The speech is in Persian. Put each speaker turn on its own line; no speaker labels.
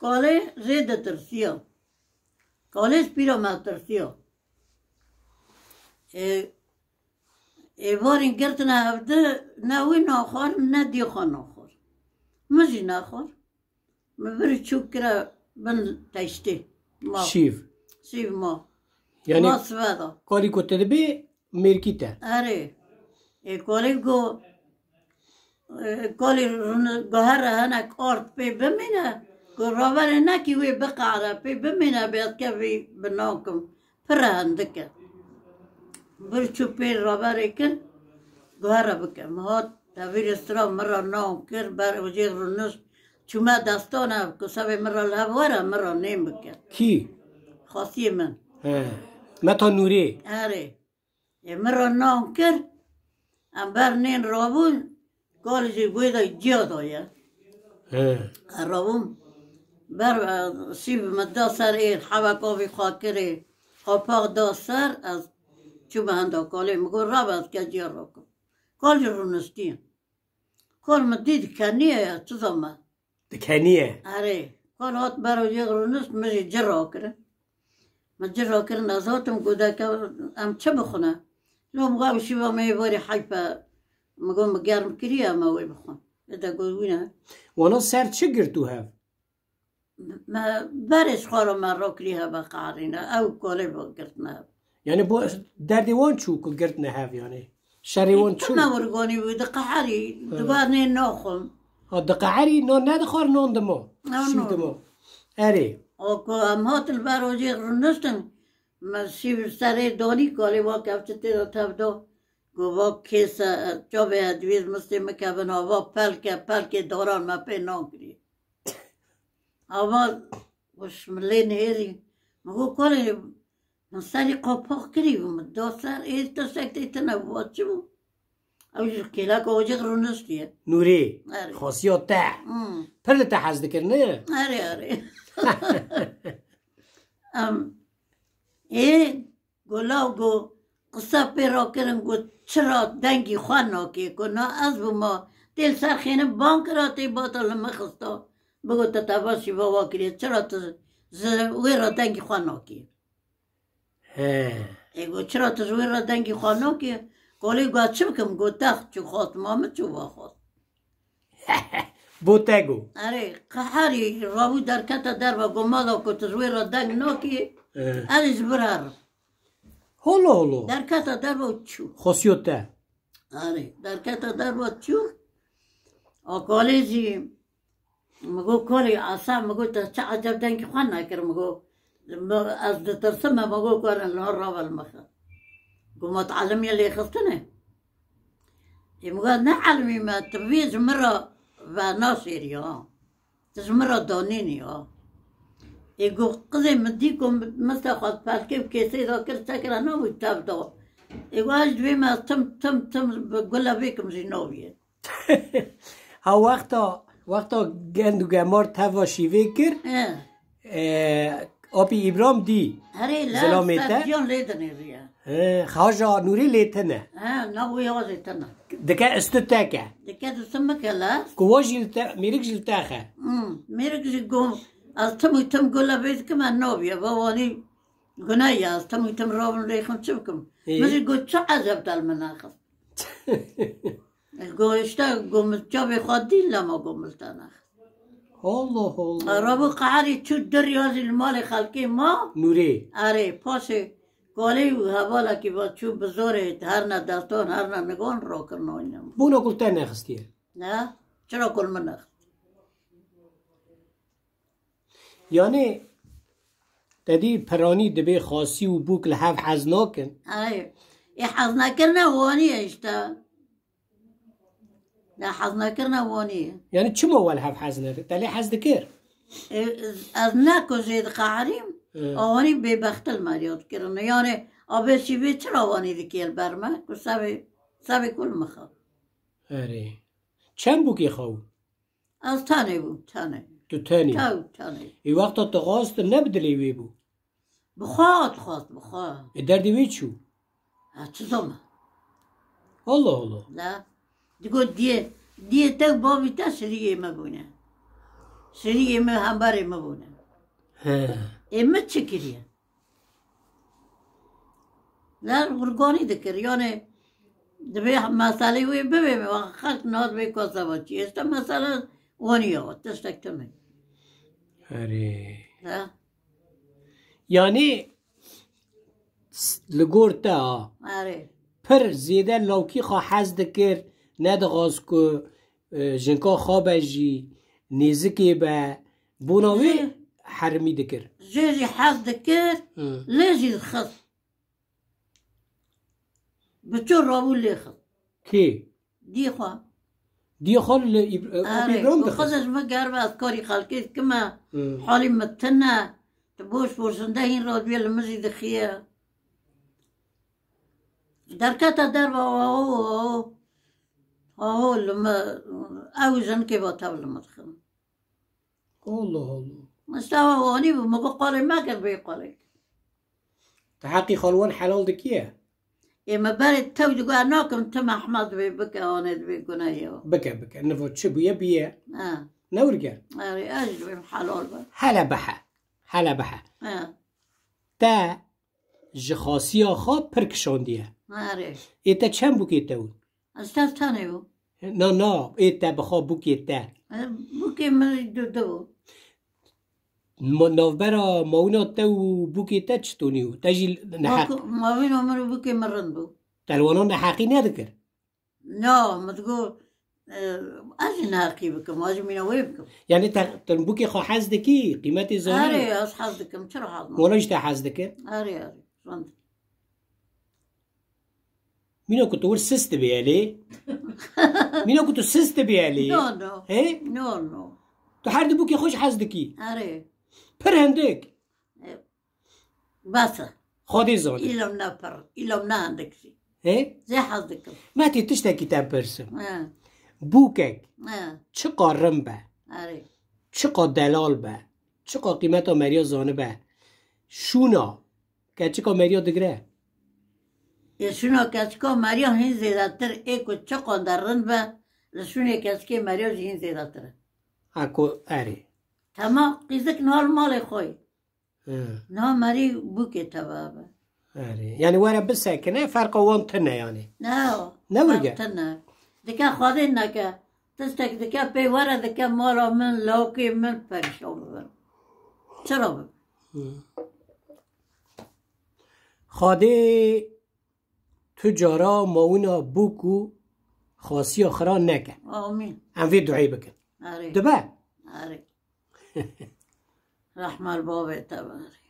کاله زیده ترسیا کاله سپیرا ما ترسیا وارین گرتنا هفته نه وی ناخور نه دیخوا ناخور مزی ناخور مبری چوب کرا بن تشتی شیف ما
یعنی
ما سوادا
کاری کته بی مرکیته
آره کالی گو کالی گوهر هنک آرد پی بمینه گو راور نکی وی بقعره پی بمینه بیاد که وی بناکم پره هندکه بری چوب پی راور کن گوهر بکم هات تاویر استرا مرا نام کر بر وجه رونس چومه دستانه کسابه مرا لبوره مرا نیم بکن
کی؟
خاصی من
متا نوری
آره مرا نام کر ام بر نین رابون کالجی گویده جیا دایا رابون بر سیب مدا سر ایر حوکاوی خاکره خاپاق دا سر از چوبه هنده کالی مگو راب از که جیا را کن کالجی رونستیم کال مدید کنیه چو زمان
دکنیه
آره کال هات برو جیغ رونست مجی جرا کرن من جرا کرن از هاتم گوده که ام چه بخونه لو مقام شیبا میواری حیفه مگم گرم کریه اما وی بخون اده گوینه
وانا سر چه گرتو هف؟
برش خارو من را کریه با قارینه او کالی با گرتنه
یعنی با دردیوان چو که گرتنه هف یعنی شریوان چو؟
کما ورگانی بود قحری دوبار نه ناخم
دقعری نو ندخور نون دمو شیف دمو اره
او که ام هات البروجی رونستن ما سیب سره دانی کالی با کفت تیرا تبدو گو با کیس جابه ادویز مستی مکبن آوا پلک دوران ما پی ناگری آوا وشملی نهیری مگو کالی من سری قاپاق کری بوم دو سر ایتا سکتی تنبوات چی بو اوش کلا که اوجه رونستیه
نوری خاصیات ده پرل تا حز دکر نه
آره ای گلاو گو قصه پیرا کرن گو چرا دنگی خواه ناکی گو نا از بما دل سرخینه بانک را تی باطل مخستا بگو تا تباشی بابا کریه چرا تا وی را دنگی خواه ناکی ای گو چرا تا وی را دنگی خواه ناکی گولی گو چه بکم گو تخت چو خواست مامد چو با خواست
بوتگو
آره قهاری رابو در کتا در با گمادا که تزوی را دنگ ناکی ازش برار
هلو
در کتا در با چو
خاصیات ده
آره در کتا در با چو آکالیزی مگو کاری آسان مگو تا چه عجب دنگی خواه نکر مگو از ترسم مگو کارن لها راول مخه گو متعلمی اللي خستنه مگو نه علمی ما تبویز مرا و ناصری ها تزمرا دانینی ها ایگو قضی مدی کن مثل خواهد پلکه کسی دا کرد چکره نبود تب دا ایگو از دوی ما تم گله بیکم زی ناویه
ها وقتا گند و گمار توا شیوه کر آبی ابرام دی
هره لا سرجان لیدنی ریا
خواجا نوری لیتنه
نبوی آزی تنه
دکه استتاکه
دکه دستم کلاس
کوا جیلتا میرک جیلتاخه
میرک جی گم از تم گله بیت که من نابیه بابانی گناهی از تم رابن ریخم چه بکم مزی گو چه عذب دل من آخست گو اشتا گم جابی خواد دیل لما گملتن آخست
الله
رابو قعری چو دریازی المال خلقی ما
نوری
آره پاسه گالی حوالا که با چو بزاره هر نه دستان هر نه نگان را کرنا اینم
بونا کلتا نخستیه
نه چرا کل من نخست
یعنی تدی پرانی دبی خاصی و بوک لحف حز ناکن
آره ای حز نکرنه وانیه اشتا نه حز نکرنه وانیه
یعنی چه مول حف حز ناکن تلی حز دکر
از نکو زید قهریم آوانی بی بختل مریاد کرنه یعنی آبه شیوه چرا آوانی دکیل برمه که سبی کل مخواه
آره چند بوکی خواهو؟
از تانه بود تانه
تو تانی؟
تانه
ای وقتا تغاست نبدلی وی بو؟
خواست
دردی وی چو؟
چه زمان
الله
نه دیگو دیه تک بابی تشریه مبونه سری ایمه همبر ایمه بونه ایمه چه کریه در ورگانی دکر یعنی دبی مسئله وی ببینه و خلق ناد بی کاسا بچی است مسئله وانی ها تشتکتمه
آره یعنی لگور تا
آره
پر زیده لوکی خواه حز دکر ندغاز که جنکا خوابه جی نیزکی به بوناوی حرمی دکر
جيجي حظ دكر ليجي الخط بتشور رابو اللي خط
کی؟
دي خوا
دی خال ابراهیم دخل
خزج ما قاربة أذكاري خالكيت كما حالي متنا تبوش بورسنده هين راد بيا المسجد خيا دركتا دربا وهو لما أوزن كي بطاول مدخل
الله الله
مستوى واني ما بقاري ما كان بيقاري
تحقي خالوان حلال دكيه
إما بارد تو دقوا ناكم تم أحمد بكا وانا بيقونا يو
بكا نفوت شبو يبيه نورجع
أري أجل حلال با
حلا بحا تا جخاصی خواب پرکشان دیه
أري
ایتا چند بوکی تاو؟
أستاذ تاني بو
نه ایتا بخواب بوکی تا
بوكي مري دو
نوبرا مونا تاو بوکی تا چطونیو؟ تاجی نحق
ما بين عمرو بوكي مرن بو
تلوانا نحقی ندکر
لا ما تقول أجي ناقي بكم أجي من ويبكم
یعنی تن بوکی خواه حز دکی قیمت زانی
أري أصحابكم شرو حاضر
وانا اجتا حز دکر
أري صندق
مینو کتور سست بیالی مینو کتو سست بیالی
نو
هی؟
نو
تو هر دو بوکی خوش حز دکی
أري
پر هندک
بس
خودی زانی
إلهم نا عندك شي
هی؟
زي حظكم
ما تی تشتا کتاب برسم
آه
بوکک
آه
چه قارم به
أري
چه دلال به چه قیمت مریا زانه به شونا که چه مریا دگره
شنو كاسكو ماريو هين زيادتر ايكو تشقو درن با لشنو كاسكي ماريو هين زيادتر
اكو اري
تمام قيزك نهار مالي خوي
اه.
نو ماري بوكي تبابا
اري يعني ورا بالساكنه فرق وانتنا يعني
نو
نورجع.
تنا دكا خادنا كا تستك دكا بي ورا دكا مالا من لوكي من فرشو شرب
خاده تجارا ماونا بوكو خاصی آخران نکن
آمين
هم في دعای بکن
أري
دبا
أري رحمة البابا تبارك